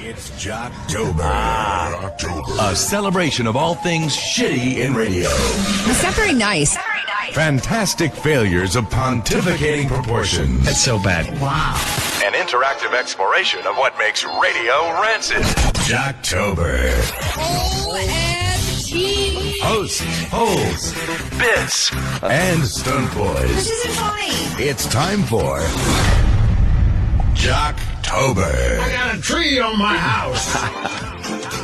It's Jocktober. A celebration of all things shitty in radio. It's not very nice. Fantastic failures of pontificating proportions. That's so bad. Wow. An interactive exploration of what makes radio rancid. Jocktober. OMG. Hosts, holes, bits, and stunt boys. This isn't funny. It's time for Jocktober. I got a tree on my house.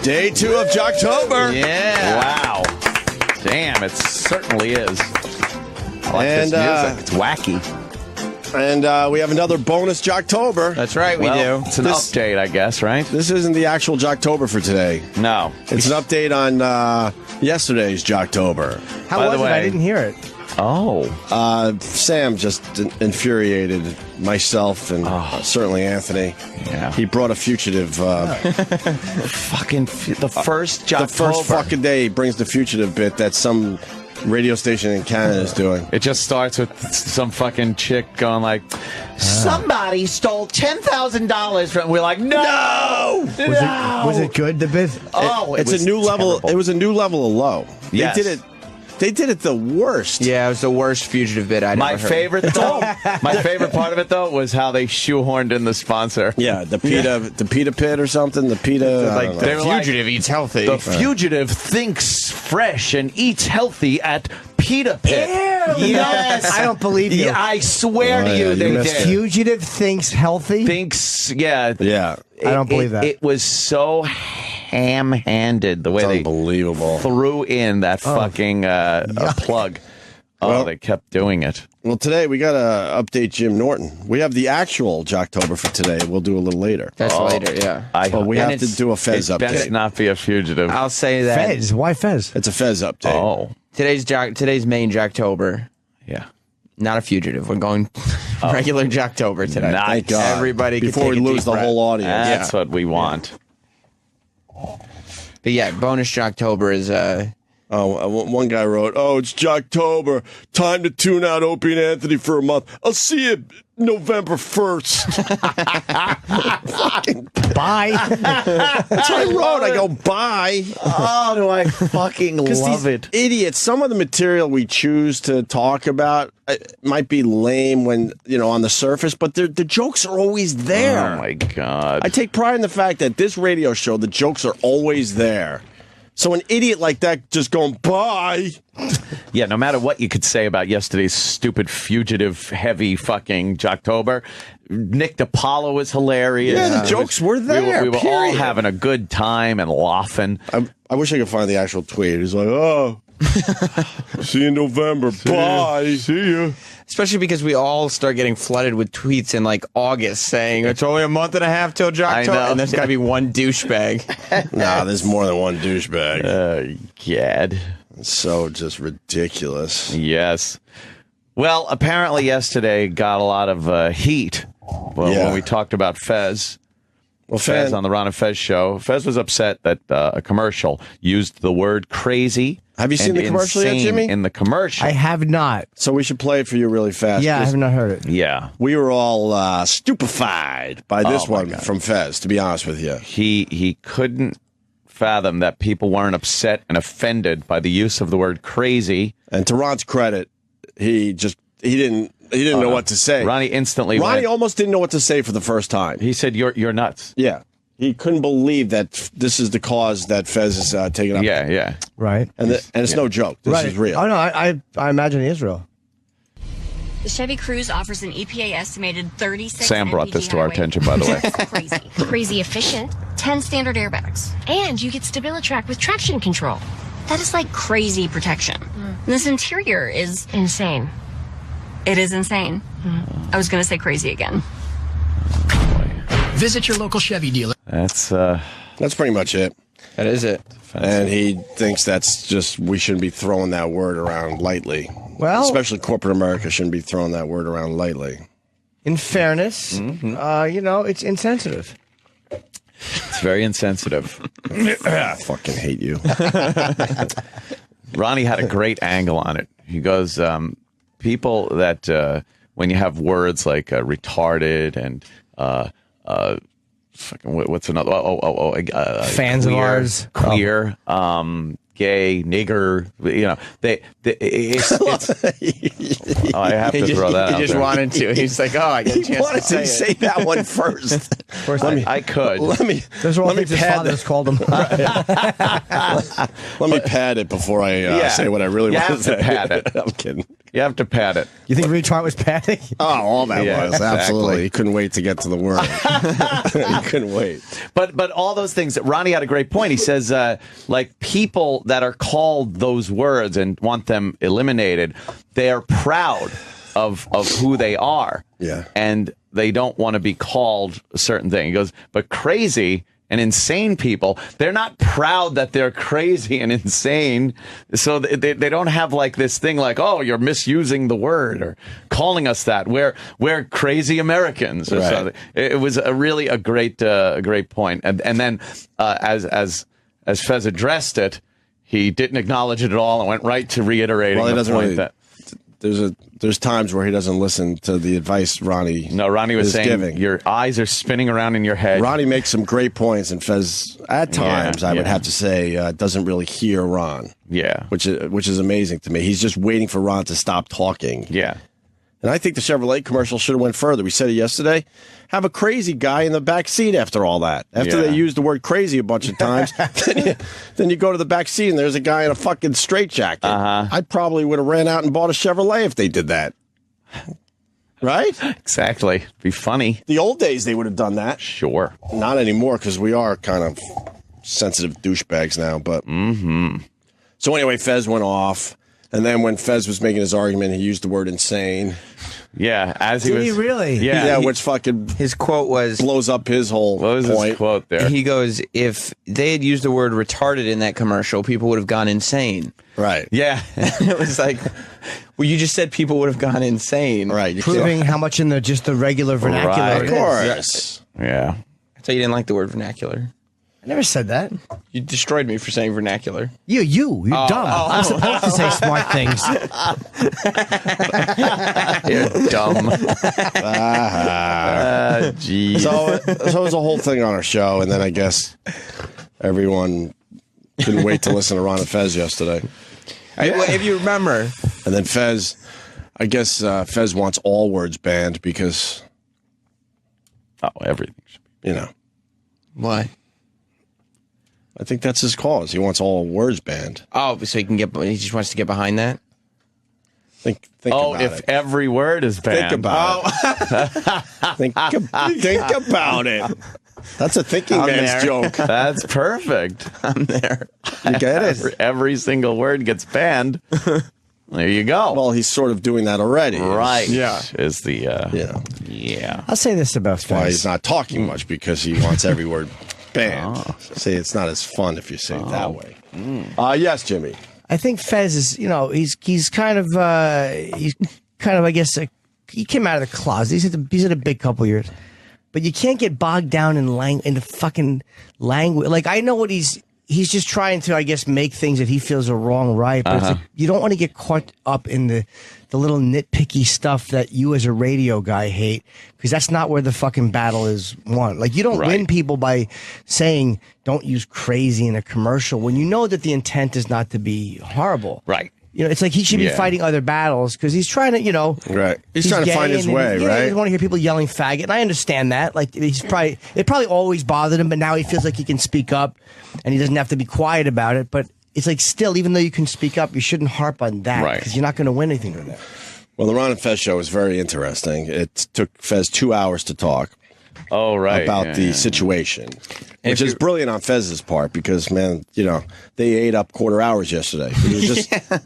Day 2 of Jocktober. Yeah. Wow. Damn, it certainly is. I like this music. It's wacky. And we have another bonus Jocktober. That's right, we do. It's an update, I guess, right? This isn't the actual Jocktober for today. No. It's an update on yesterday's Jocktober. How was it? I didn't hear it. Oh. Sam just infuriated myself and certainly Anthony. Yeah. He brought a fugitive. Fucking the first Jocktober. The first fucking day he brings the fugitive bit that some radio station in Canada is doing. It just starts with some fucking chick going like, somebody stole $10,000 from. We're like, no. Was it good, the bit? Oh, it's a new level. It was a new level of low. Yes. They did it the worst. Yeah, it was the worst fugitive bit I'd ever heard. My favorite part of it though was how they shoehorned in the sponsor. Yeah, the PETA pit or something. The PETA. Like the fugitive eats healthy. The fugitive thinks fresh and eats healthy at PETA pit. Yes, I don't believe you. Yeah, I swear to you, they did. Fugitive thinks healthy? Yeah. I don't believe that. It was so ham-handed the way they unbelievable threw in that fucking plug. Well, they kept doing it. Well, today we got to update Jim Norton. We have the actual Jocktober for today. We'll do a little later. That's later, yeah. But we have to do a Fez It best update. not be a fugitive. I'll say that. Fez? Why Fez? It's a Fez update. Oh, Today's main Jocktober. yeah. Not a fugitive. We're going regular Jocktober today. Nice. Thank God. Everybody can before we take a lose deep the breath. whole audience. That's what we want. But yeah, bonus Jocktober is One guy wrote, "Oh, it's Jocktober. Time to tune out Opie and Anthony for a month. I'll see you November 1st." Bye. That's what I wrote. I go, bye. Oh, do I fucking love it. Idiots. Some of the material we choose to talk about might be lame when, on the surface, but the jokes are always there. Oh, my God. I take pride in the fact that this radio show, the jokes are always there. So an idiot like that just going, bye. Yeah, no matter what you could say about yesterday's stupid fugitive heavy fucking Jocktober, Nick DiPaolo was hilarious. Yeah, the jokes were there. We were all period. having a good time and laughing. I wish I could find the actual tweet. He's like, "Oh, see you in November. Bye. See you." especially because we all start getting flooded with tweets in like August saying it's only a month and a half till Jocktober, and there's got to be one douchebag. Nah, there's more than one douchebag. Gad. It's so just ridiculous. Yes. Well, apparently yesterday got a lot of heat when we talked about Fez. Well, Fez on the Ron and Fez show. Fez was upset that a commercial used the word crazy. Have you seen the commercial yet, Jimmy? In the commercial. I have not. So we should play it for you really fast. Yeah, I have not heard it. Yeah. We were all stupefied by this one from Fez, to be honest with you. He couldn't fathom that people weren't upset and offended by the use of the word crazy. And to Ron's credit, he didn't know what to say. Ronnie almost didn't know what to say for the first time. He said, "You're nuts." Yeah. He couldn't believe that this is the cause that Fez is taking up. Yeah. Right. And it's no joke. This is real. Oh, no, I imagine it is real. The Chevy Cruze offers an EPA estimated 36 Sam brought this to our attention, by the way. Crazy efficient, 10 standard airbags. And you get StabiliTrak with traction control. That is like crazy protection. And this interior is insane. It is insane. I was going to say crazy again. Visit your local Chevy dealer. That's pretty much it. That is it. And he thinks that's just, we shouldn't be throwing that word around lightly. Well, especially corporate America shouldn't be throwing that word around lightly. In fairness, it's insensitive. It's very insensitive. I fucking hate you. Ronnie had a great angle on it. He goes, people that when you have words like retarded and what's another? Fans of ours. Queer, gay, nigger. It's I have to throw that out He just there. wanted to. He's like, I get a chance wanted to say that one first. I could. Let me Those are all let me things his pad father's called him. let me pad it before I say what I really You want have to say. to pad it. I'm kidding. You have to pad it. You think retard was padding? Oh, all that Yeah, was exactly. absolutely. He couldn't wait to get to the word. He couldn't wait. But all those things, Ronnie had a great point. He says, like people that are called those words and want them eliminated, they are proud of who they are. Yeah. And they don't want to be called a certain thing. He goes, but crazy and insane people, they're not proud that they're crazy and insane. So they don't have like this thing like, oh, you're misusing the word or calling us that. We're crazy Americans or Right. something. It was a great point. And then as Fez addressed it, he didn't acknowledge it at all and went right to reiterating Well, he the doesn't point really. that. There's times where he doesn't listen to the advice Ronnie. No, Ronnie was is saying giving. your eyes are spinning around in your head. Ronnie makes some great points, and Fez, at times, I would yeah. have to say, doesn't really hear Ron. Yeah. Which is amazing to me. He's just waiting for Ron to stop talking. Yeah. And I think the Chevrolet commercial should have went further. We said it yesterday. Have a crazy guy in the back seat after all that. After Yeah. they used the word crazy a bunch of times, then you go to the back seat and there's a guy in a fucking straitjacket. I probably would have ran out and bought a Chevrolet if they did that. Right? Exactly. Be funny. The old days they would have done that. Sure. Not anymore because we are kind of sensitive douchebags now. But So anyway, Fez went off. And then when Fez was making his argument, he used the word insane. Yeah, as he Did was. he really? Yeah. Yeah, which fucking His quote was, blows up his whole What was point. his quote there? he goes, if they had used the word retarded in that commercial, people would have gone insane. Right. Yeah. It was like, well, you just said people would have gone insane. Right. You Proving how much in the regular vernacular Right. it Of is. course. Yeah. I thought you didn't like the word vernacular. I never said that. You destroyed me for saying vernacular. You're dumb. I'm supposed to say smart things. You're dumb. Geez. So it was a whole thing on our show, and then I guess everyone couldn't wait to listen to Ron and Fez yesterday. Well, if you remember, And then Fez, I guess Fez wants all words banned because, Oh, everything should be. you know, what? I think that's his cause. He wants all words banned. Oh, so he just wants to get behind that? Think Oh, about if it. every word is banned. Think about it. think about it. That's a thinking I'm man's there. joke. That's perfect. I'm there. You get it? Every single word gets banned. There you go. Well, he's sort of doing that already. right. Yeah. Is the Yeah. yeah. I'll say this about Why Fez. he's not talking much because he wants every word banned. See, it's not as fun if you say it that way. Yes, Jimmy. I think Fez is, he's kind of, I guess, he came out of the closet. He's had a big couple years, but you can't get bogged down in the fucking language. Like I know what he's just trying to, I guess, make things that he feels are wrong right, but it's like, you don't want to get caught up in the little nitpicky stuff that you as a radio guy hate, because that's not where the fucking battle is won. Like you don't win people by saying don't use crazy in a commercial when you know that the intent is not to be horrible. Right. It's like he should be Yeah. fighting other battles because he's trying to, Right. He's trying to gay find his and way, he right? doesn't want to hear people yelling faggot, and I understand that. Like it probably always bothered him, but now he feels like he can speak up, and he doesn't have to be quiet about it. But it's like still, even though you can speak up, you shouldn't harp on that Right. because you're not going to win anything with that. Well, the Ron and Fez show is very interesting. It took Fez 2 hours to talk Oh, right. about Yeah, the yeah. situation, And which if is you- brilliant on Fez's part because, man, they ate up quarter hours yesterday.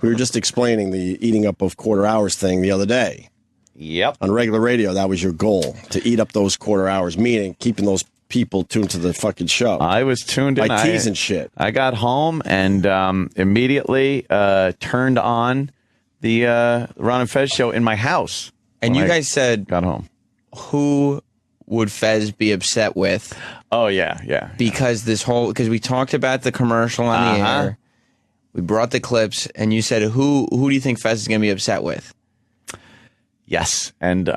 We were just explaining the eating up of quarter hours thing the other day. Yep. On regular radio, that was your goal, to eat up those quarter hours, meaning keeping those people tuned to the fucking show. I was tuned in. By teasing shit. I got home and immediately turned on the Ron and Fez show in my house. And when you I guys said, got home. who would Fez be upset with? Oh yeah. Because because we talked about the commercial on the air. We brought the clips, and you said, who do you think Fez is going to be upset with? Yes, and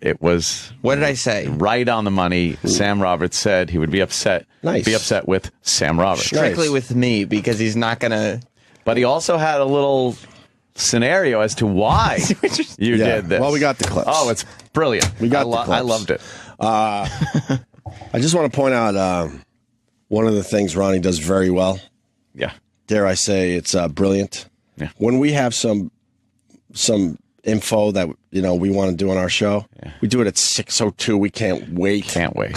it was. What did I say? Right on the money. Sam Roberts said he would be upset. Nice. Be upset with Sam Roberts. Strictly Nice. with me, because he's not going to. But he also had a little scenario as to why you did this. Well, we got the clips. Oh, it's brilliant. We got the clips. I loved it. I just want to point out one of the things Ronnie does very well. Yeah. Dare I say it's brilliant. Yeah. When we have some info that we want to do on our show, we do it at 6:02. We can't wait. Can't wait.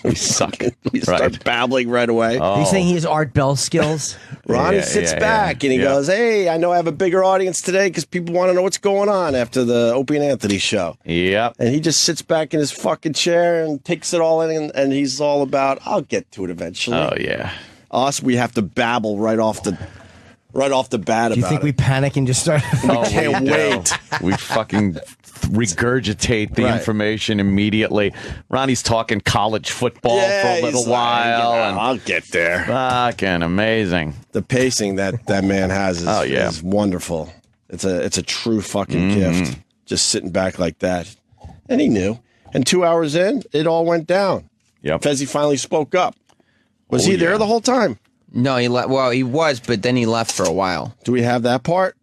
We suck. We start babbling right away. He's saying he has Art Bell skills. Ronnie sits back and he goes, "Hey, I know I have a bigger audience today because people want to know what's going on after the Opie and Anthony show." Yep. And he just sits back in his fucking chair and takes it all in, and he's all about, "I'll get to it eventually." Oh yeah. Us, we have to babble right off the bat. Do you think we panic and just start? can't wait. We fucking regurgitate the information immediately. Ronnie's talking college football for a little while. And I'll get there. fucking amazing. The pacing that man has is wonderful. It's a true fucking gift. Just sitting back like that. And he knew. And 2 hours in, it all went down. Yep. Fezzi finally spoke up. Was he there the whole time? No, he well, he was, but then he left for a while. Do we have that part?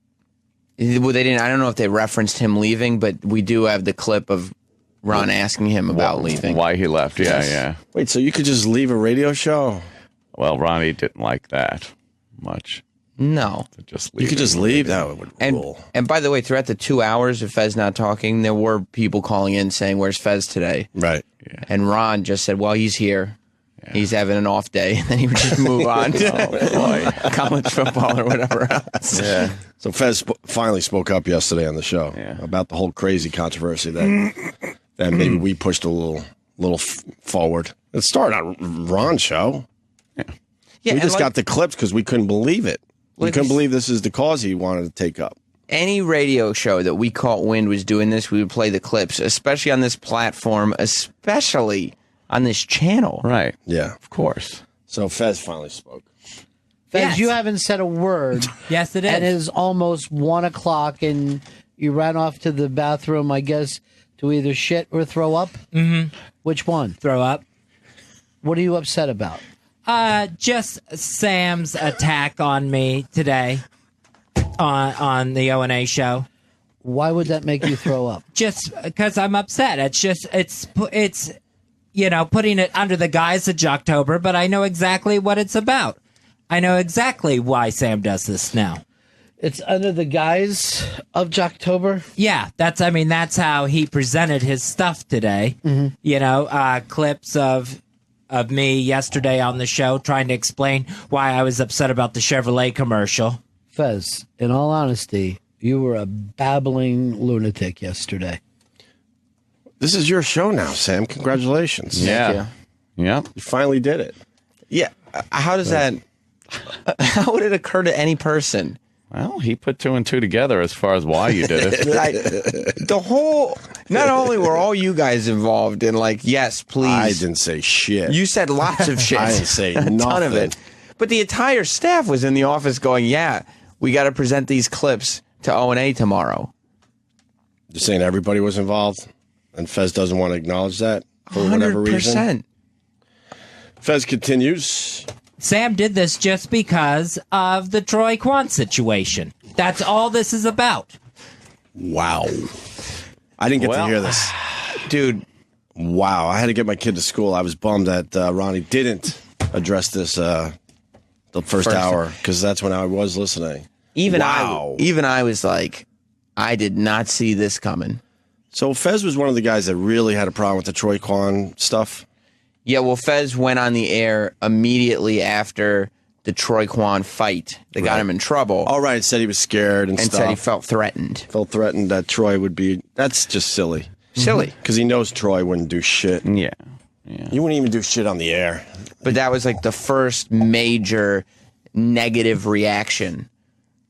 Well, they didn't. I don't know if they referenced him leaving, but we do have the clip of Ron asking him about leaving. Why he left. Yeah. Wait, so you could just leave a radio show? Well, Ronnie didn't like that much. No. Just leave. You could just leave? That would And, rule. and by the way, throughout the 2 hours of Fez not talking, there were people calling in saying, "Where's Fez today?" Right. And Ron just said, "Well, he's here. He's having an off day," and then he would just move on to college football or whatever else. Yeah. So Fez finally spoke up yesterday on the show about the whole crazy controversy that maybe we pushed a little forward. It started on Ron's show. Yeah, We just like, got the clips because we couldn't believe it. We couldn't believe this is the cause he wanted to take up. any radio show that we caught wind was doing this, we would play the clips, especially on this platform, especially on this channel. Right. Yeah. Of course. So Fez finally spoke. Fez, Yes. you haven't said a word. Yes, it is. And it is almost 1 o'clock, and you ran off to the bathroom, I guess, to either shit or throw up. Mm-hmm. Which one? Throw up. What are you upset about? Just Sam's attack on me today on the O&A show. Why would that make you throw up? Just because I'm upset. It's you know, putting it under the guise of Jocktober, but I know exactly what it's about. I know exactly why Sam does this now. It's under the guise of Jocktober? Yeah, that's how he presented his stuff today. Mm-hmm. You know, clips of me yesterday on the show trying to explain why I was upset about the Chevrolet commercial. Fez, in all honesty, you were a babbling lunatic yesterday. This is your show now, Sam. Congratulations. Yeah. Yeah. You finally did it. Yeah. How does that... How would it occur to any person? Well, he put 2 and 2 together as far as why you did it. Not only were all you guys involved in, like, yes, please. I didn't say shit. You said lots of shit. I didn't say a nothing. ton of it. But the entire staff was in the office going, yeah, we got to present these clips to O&A tomorrow. You're saying everybody was involved, and Fez doesn't want to acknowledge that for whatever reason? 100%. Fez continues. Sam did this just because of the Troy Kwan situation. That's all this is about. Wow. I didn't get to hear this. Dude. Wow. I had to get my kid to school. I was bummed that Ronnie didn't address this the first hour, because that's when I was listening. Even I was like, I did not see this coming. So Fez was one of the guys that really had a problem with the Troy Kwan stuff. Yeah, well, Fez went on the air immediately after the Troy Kwan fight that got him in trouble. All right, said he was scared and stuff. said he felt threatened. Felt threatened that Troy would be... That's just silly. Silly. Because he knows Troy wouldn't do shit. Yeah. He wouldn't even do shit on the air. But that was like the first major negative reaction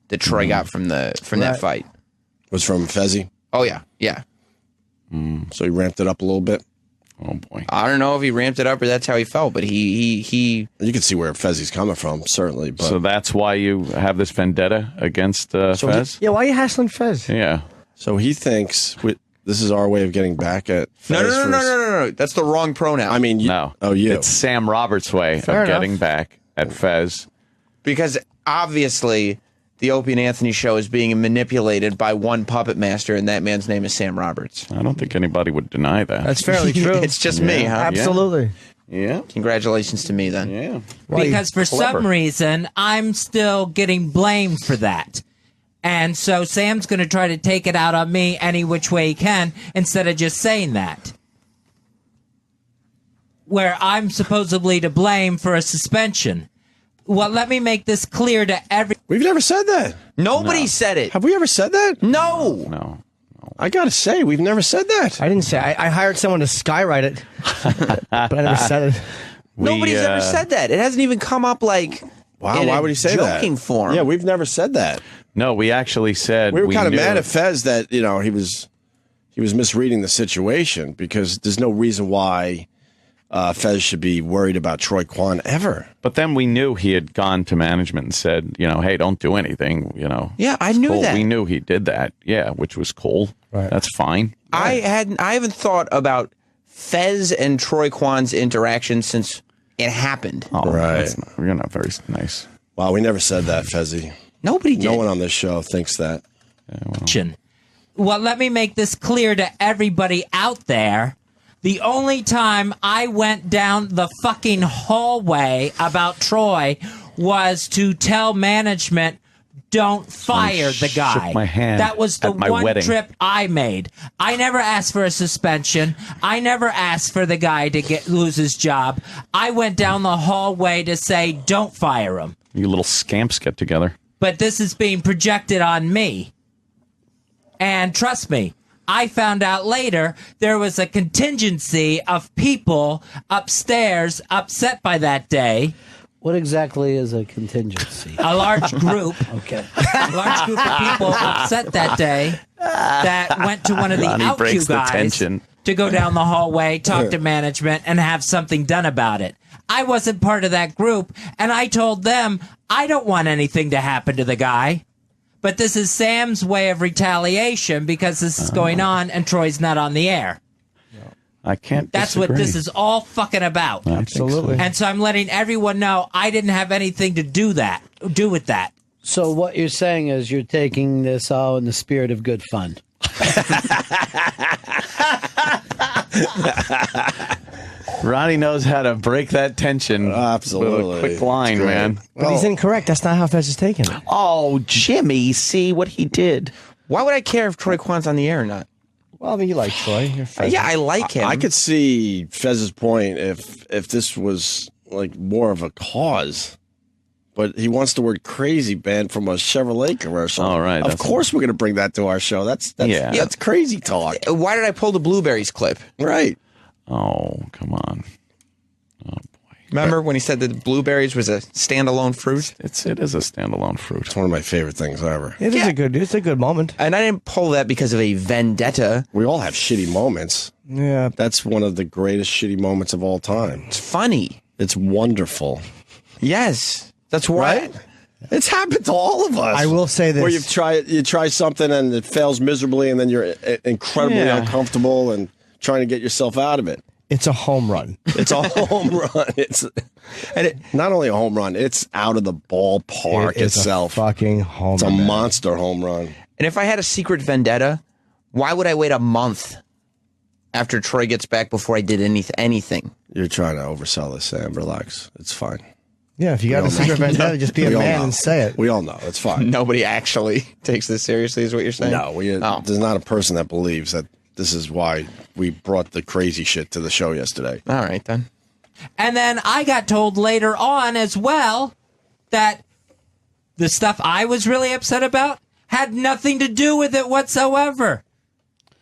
that Troy got from that fight. Was from Fezzi. Oh, yeah. Yeah. So he ramped it up a little bit. Oh, boy. I don't know if he ramped it up or that's how he felt, but he You can see where Fezzi's coming from, certainly. But So that's why you have this vendetta against Fez? Yeah, why are you hassling Fez? Yeah. So he thinks, This is our way of getting back at No, Fez no, no, for no, his- no, no, no. That's the wrong pronoun. I mean, No. Oh, you. It's Sam Roberts' way Fair of enough. getting back at Fez. because obviously the Opie and Anthony show is being manipulated by one puppet master, and that man's name is Sam Roberts. I don't think anybody would deny that. That's fairly true. It's just me, huh? Absolutely. yeah. Congratulations to me, then. Yeah. Because for clever. some reason, I'm still getting blamed for that. And so Sam's going to try to take it out on me any which way he can instead of just saying that. Where I'm supposedly to blame for a suspension. Well, let me make this clear to every... We've never said that. Nobody said it. Have we ever said that? No. No. I gotta say, we've never said that. I didn't say. I hired someone to skywrite it, but I never said it. Nobody's ever said that. It hasn't even come up like. Wow, in why a would he say that? joking form. Yeah, we've never said that. No, we actually said We were kind of knew. mad at Fez that he was misreading the situation because there's no reason why Fez should be worried about Troy Kwan ever. But then we knew he had gone to management and said, hey, don't do anything, Yeah, I It's knew cool. that. We knew he did that. Yeah, which was cool. Right. That's fine. I haven't thought about Fez and Troy Kwan's interaction since it happened. Oh, Right. You're not very nice. Wow, we never said that, Fezzy. Nobody did. No one on this show thinks that. Well, let me make this clear to everybody out there. The only time I went down the fucking hallway about Troy was to tell management, don't fire the guy. shook my hand That was the at my one wedding. trip I made. I never asked for a suspension. I never asked for the guy to lose his job. I went down the hallway to say, don't fire him. You little scamps get together. But this is being projected on me. And trust me, I found out later there was a contingency of people upstairs upset by that day. What exactly is a contingency? A large group. Okay. A large group of people upset that day that went to one of the Ronnie out breaks queue the guys tension. to go down the hallway, talk to management, and have something done about it. I wasn't part of that group, and I told them I don't want anything to happen to the guy. But this is Sam's way of retaliation because this is going on and Troy's not on the air. I can't That's what disagree. this is all fucking about. I think so. Absolutely. And so I'm letting everyone know I didn't have anything to do with that. So what you're saying is you're taking this all in the spirit of good fun. Ronnie knows how to break that tension. Absolutely. With a quick line, It's great. man. But he's incorrect. That's not how Fez is taking it. Oh, Jimmy, see what he did. Why would I care if Troy Kwan's on the air or not? Well, I mean, you like Troy. You're Fez. Yeah, I like him. I could see Fez's point if this was like more of a cause. But he wants the word crazy banned from a Chevrolet commercial. All right, Of that's- course we're going to bring that to our show. That's crazy talk. Why did I pull the blueberries clip? Right. Oh, come on. Remember when he said that blueberries was a standalone fruit? It is a standalone fruit. It's one of my favorite things ever. It's a good moment. And I didn't pull that because of a vendetta. We all have shitty moments. Yeah. That's one of the greatest shitty moments of all time. It's funny. It's wonderful. Yes. That's why. Right? It's happened to all of us. I will say this. Where you try something and it fails miserably and then you're incredibly uncomfortable and trying to get yourself out of it. It's a home run. It's a home run. Not only a home run, it's out of the ballpark It is itself. a fucking home It's a run. monster home run. And if I had a secret vendetta, why would I wait a month after Troy gets back before I did anything? You're trying to oversell this, Sam. Relax. It's fine. Yeah, if you got a secret vendetta, just be a We all man know. and say it. We all know. It's fine. Nobody actually takes this seriously, is what you're saying? No, there's not a person that believes that this is why we brought the crazy shit to the show yesterday. All right, then. And then I got told later on as well that the stuff I was really upset about had nothing to do with it whatsoever.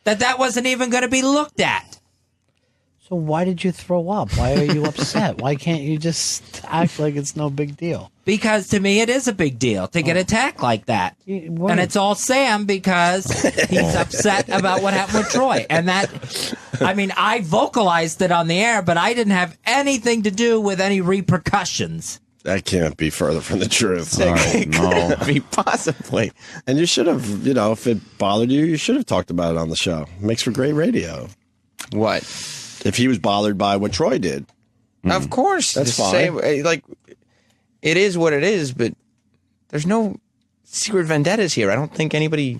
That wasn't even going to be looked at. So why did you throw up? Why are you upset? Why can't you just act like it's no big deal? Because to me, it is a big deal to get attacked like that. What? And it's all Sam because he's upset about what happened with Troy. And I vocalized it on the air, but I didn't have anything to do with any repercussions. That can't be further from the truth. No. I mean, possibly. And you should have, if it bothered you, you should have talked about it on the show. Makes for great radio. What? If he was bothered by what Troy did. Of course. That's the fine. Same, like, it is what it is, but there's no secret vendettas here. I don't think anybody...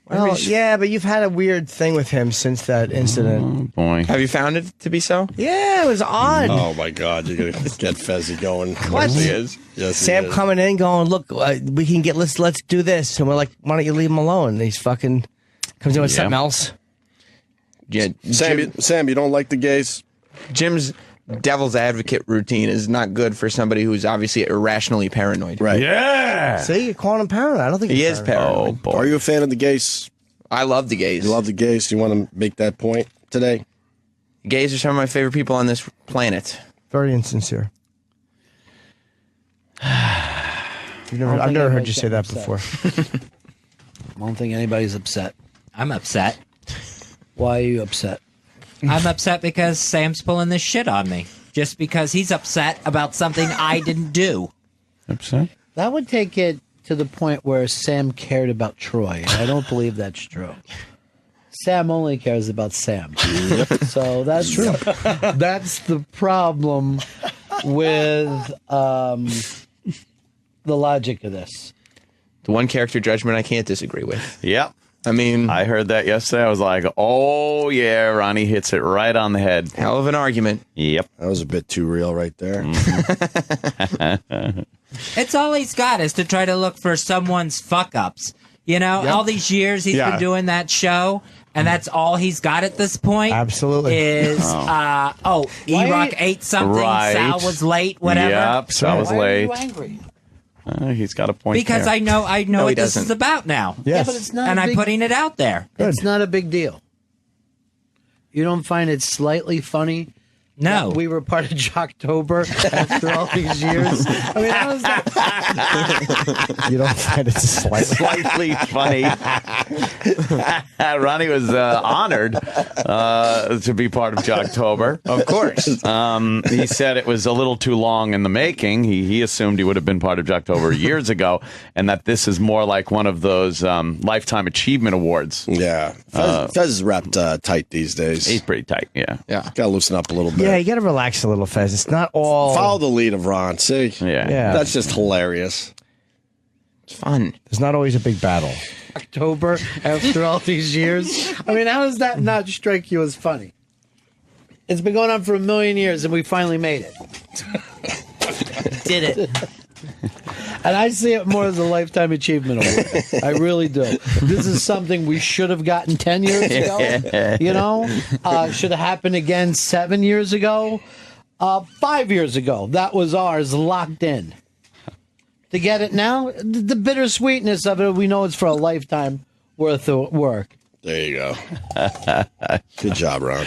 Well, yeah, but you've had a weird thing with him since that incident. Oh, boy. Have you found it to be so? Yeah, it was odd. Oh, my God. You're going to get Fezzi going. What? Yes, he is. Yes, he Sam is. coming in going, look, we can get, let's do this. And we're like, why don't you leave him alone? And he's fucking comes in with something else. Yeah, Sam, you don't like the gays? Jim's devil's advocate routine is not good for somebody who's obviously irrationally paranoid. Right. Yeah. See, you're calling him paranoid. I don't think He he's is paranoid. Oh, paranoid. boy. Are you a fan of the gays? I love the gays. You love the gays? You want to make that point today? Gays are some of my favorite people on this planet. Very insincere. I've never heard you say that before. I don't think anybody's upset. I'm upset. Why are you upset? I'm upset because Sam's pulling this shit on me. Just because he's upset about something I didn't do. Upset? That would take it to the point where Sam cared about Troy. I don't believe that's true. Sam only cares about Sam. So that's true. That's the problem with the logic of this. The one character judgment I can't disagree with. Yep. I mean, I heard that yesterday. I was like, oh, yeah, Ronnie hits it right on the head. hell of an argument. Yep. That was a bit too real right there. It's all he's got is to try to look for someone's fuck ups. You know, all these years he's been doing that show, and that's all he's got at this point. Absolutely. Is E-Rock ate something, Right. Sal was late, whatever. Yep, Sal was Why are late. you angry? He's got a point Because there. I know he what this doesn't. is about now. Yeah, but it's not. And a I'm big, putting it out there. It's not a big deal. You don't find it slightly funny? No. that we were part of Jocktober after all these years. I mean, how is that? You don't find it Slightly funny. Ronnie was honored to be part of Jocktober. Of course. He said it was a little too long in the making. He assumed he would have been part of Jocktober years ago, and that this is more like one of those Lifetime Achievement Awards. Yeah. Fez is wrapped tight these days. He's pretty tight, yeah. Yeah. Got to loosen up a little bit. Yeah, you got to relax a little, Fez. It's not all. Follow the lead of Ron. See? Yeah. Yeah. That's just hilarious. It's fun. There's not always a big battle. October after all these years. I mean, how does that not strike you as funny? It's been going on for 1,000,000 years, and we finally made it. Did it. And I see it more as a Lifetime Achievement Award. I really do. This is something we should have gotten 10 years ago. You know? Should have happened again 7 years ago. 5 years ago. That was ours, locked in. To get it now, the bittersweetness of it, we know it's for a lifetime worth of work. There you go. Good job, Ron.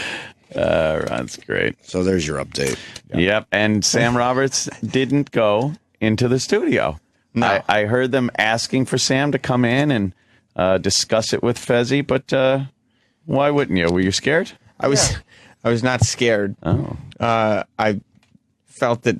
Ron's great. So there's your update. Yep. And Sam Roberts didn't go into the studio. No. I heard them asking for Sam to come in and discuss it with Fezzi, but why wouldn't you? Were you scared? I was not scared. Oh. I felt that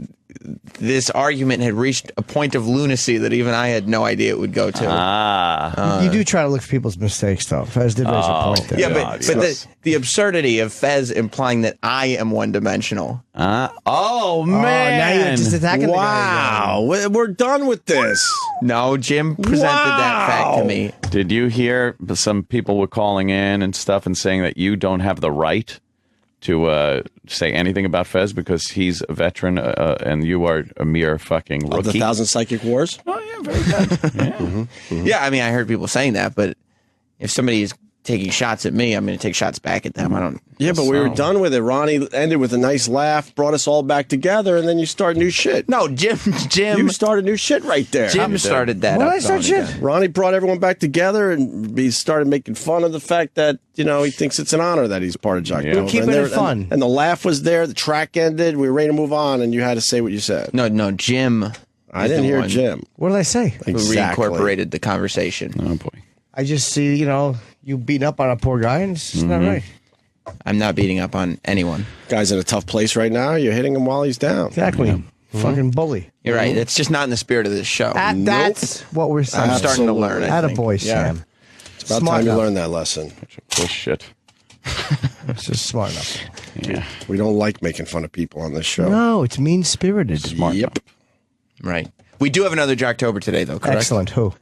this argument had reached a point of lunacy that even I had no idea it would go to. You do try to look for people's mistakes, though. Fez did raise a point there. Yeah, God, but the absurdity of Fez implying that I am one-dimensional. Oh, man. Now you're just attacking Wow. We're done with this. No, Jim presented that fact to me. Did you hear some people were calling in and stuff and saying that you don't have the right to say anything about Fez because he's a veteran and you are a mere fucking rookie? Of the 1,000 Psychic Wars? Oh, yeah, very good. Yeah. Yeah, I mean, I heard people saying that, but if somebody is taking shots at me, I'm going to take shots back at them. I don't. Yeah, but we were done with it. Ronnie ended with a nice laugh, brought us all back together, and then you start new shit. No, Jim. You started new shit right there. Jim started that. When did I up start going shit? again. Ronnie brought everyone back together, and he started making fun of the fact that, he thinks it's an honor that he's part of Jocktober. Yeah. We're keeping it fun. And the laugh was there, the track ended, we were ready to move on, and you had to say what you said. No, Jim. I didn't hear Jim. What did I say? Who reincorporated the conversation. Oh, boy. I just see, you beating up on a poor guy, and it's just not right. I'm not beating up on anyone. Guy's in a tough place right now. You're hitting him while he's down. Exactly. Fucking bully. You're right. It's just not in the spirit of this show. That's what we're saying. I'm starting to learn. Attaboy, Sam. It's about Smart time enough. you learn that lesson. Bullshit. It's just smart enough. Yeah. We don't like making fun of people on this show. No, it's mean-spirited. Smart. Yep. Right. We do have another Jocktober today, though, correct? Excellent. Who?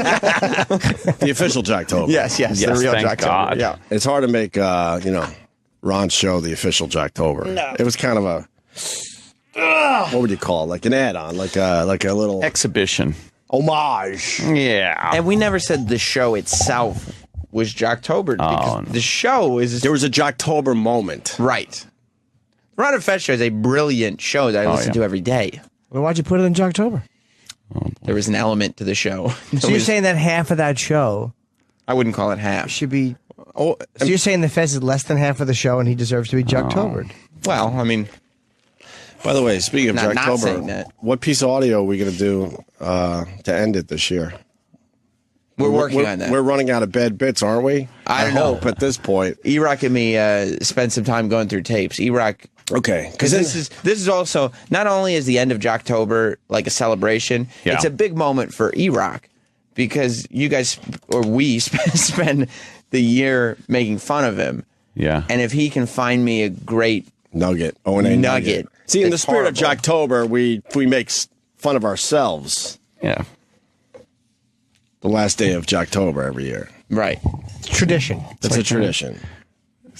The official Jocktober. Yes, the real thank Jocktober. God. Yeah. It's hard to make, Ron's show the official Jocktober. No. It was kind of a, what would you call it? Like an add-on, like a little Exhibition. homage. Yeah. And we never said the show itself was Jocktober because the show is There was a Jocktober moment. right. Ron and Fez show is a brilliant show that I listen to every day. Well, why'd you put it in Jocktober? There was an element to the show. So you're saying that half of that show I wouldn't call it half. should be... so you're saying the Fez is less than half of the show and he deserves to be Jocktobered? Well, I mean, By the way, speaking of Not saying Jocktober, that. what piece of audio are we going to do to end it this year? we're working on that. We're running out of bad bits, aren't we? I don't know. hope at this point. E-Rock and me spent some time going through tapes. E-Rock... Okay. Because this is also, not only is the end of Jocktober like a celebration, it's a big moment for E-Rock because you guys, or we, spend the year making fun of him. Yeah. And if he can find me a great Nugget. O-N-A nugget. See, in the that's spirit of horrible. Jocktober, we make fun of ourselves Yeah. the last day of Jocktober every year. Right. Tradition. It's a tradition.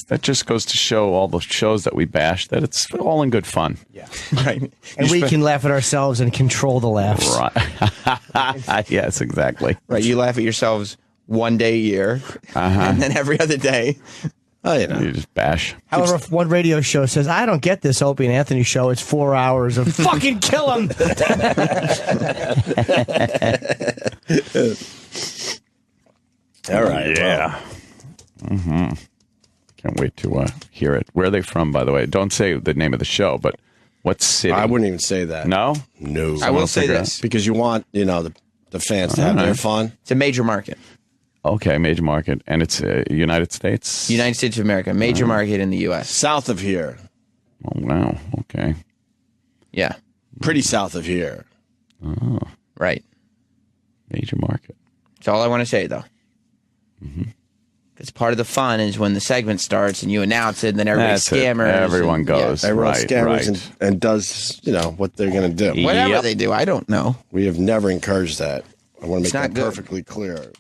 That just goes to show all the shows that we bash that it's all in good fun. Yeah. Right. And we can laugh at ourselves and control the laughs. Right. Yes, exactly. Right. You laugh at yourselves one day a year, and then every other day. Oh, you know. You just bash. However, if one radio show says, I don't get this Opie and Anthony show, it's 4 hours of fucking kill him. All right. Yeah. Mm-hmm. Can't wait to hear it. Where are they from, by the way? Don't say the name of the show, but what city? I wouldn't even say that. No? No. I will say figure this. Because you want, the fans to have their fun. It's a major market. Okay, major market. And it's United States? United States of America. Major market in the U.S. South of here. Oh, wow. Okay. Yeah. Pretty south of here. Oh, Right. major market. That's all I want to say, though. Because part of the fun is when the segment starts and you announce it, and then everybody's That's it. scammers. Everyone and- goes. Everyone Right, scammers right. and does, what they're going to do. Whatever Yep. they do, I don't know. We have never encouraged that. I want to It's make not that good. perfectly clear.